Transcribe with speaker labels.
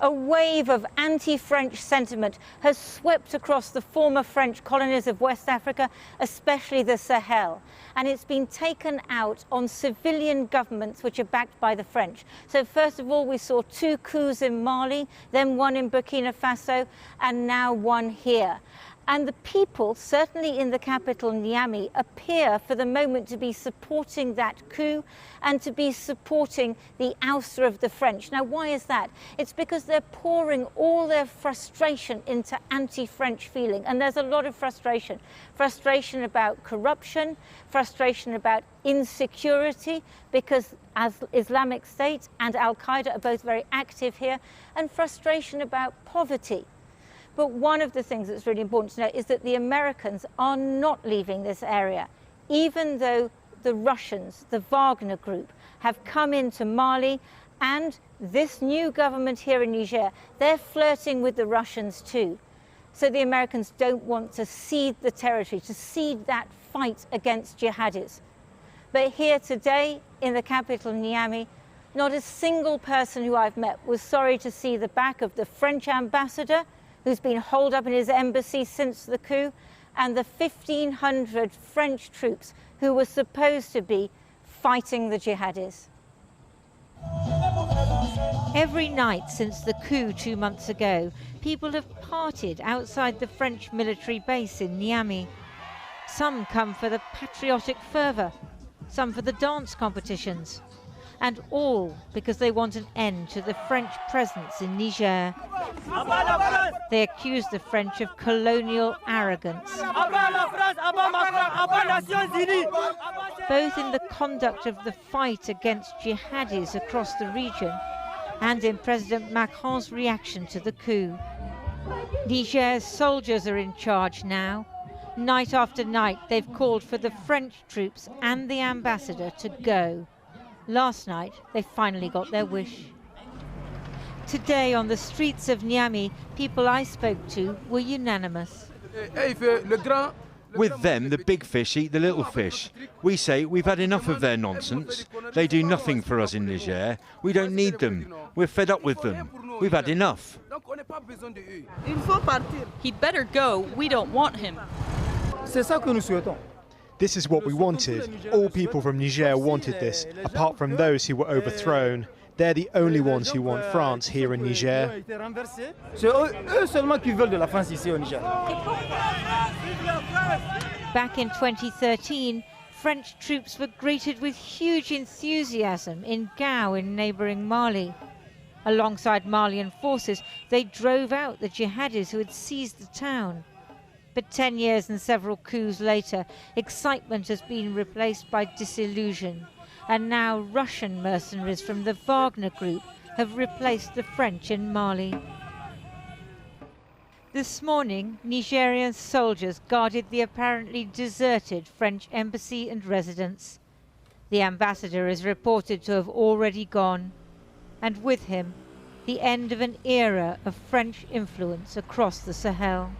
Speaker 1: A wave of anti-French sentiment has swept across the former French colonies of West Africa, especially the Sahel. And it's been taken out on civilian governments which are backed by the French. So first of all, we saw 2 coups in Mali, then one in Burkina Faso, and now one here. And the people, certainly in the capital, Niamey, appear for the moment to be supporting that coup and to be supporting the ouster of the French. Now, why is that? It's because they're pouring all their frustration into anti-French feeling. And there's a lot of frustration. Frustration about corruption, frustration about insecurity, because as Islamic State and Al-Qaeda are both very active here, and frustration about poverty. But one of the things that's really important to note is that the Americans are not leaving this area, even though the Russians, the Wagner group, have come into Mali, and this new government here in Niger, they're flirting with the Russians too. So the Americans don't want to cede the territory, to cede that fight against jihadis. But here today, in the capital, Niamey, not a single person who I've met was sorry to see the back of the French ambassador, who's been holed up in his embassy since the coup, and the 1,500 French troops who were supposed to be fighting the jihadis. Every night since the coup 2 months ago, people have partied outside the French military base in Niamey. Some come for the patriotic fervour, some for the dance competitions, and all because they want an end to the French presence in Niger. They accuse the French of colonial arrogance, both in the conduct of the fight against jihadis across the region and in President Macron's reaction to the coup. Niger's soldiers are in charge now. Night after night, they've called for the French troops and the ambassador to go. Last night, they finally got their wish. Today, on the streets of Niamey, people I spoke to were unanimous.
Speaker 2: With them, the big fish eat the little fish. We say we've had enough of their nonsense. They do nothing for us in Niger. We don't need them. We're fed up with them. We've had enough.
Speaker 3: He'd better go. We don't want him.
Speaker 4: This is what we wanted. All people from Niger wanted this, apart from those who were overthrown. They're the only ones who want France here in Niger.
Speaker 1: Back in 2013, French troops were greeted with huge enthusiasm in Gao in neighbouring Mali. Alongside Malian forces, they drove out the jihadis who had seized the town. But 10 years and several coups later, excitement has been replaced by disillusion. And now Russian mercenaries from the Wagner group have replaced the French in Mali. This morning, Nigerian soldiers guarded the apparently deserted French embassy and residence. The ambassador is reported to have already gone, and with him, the end of an era of French influence across the Sahel.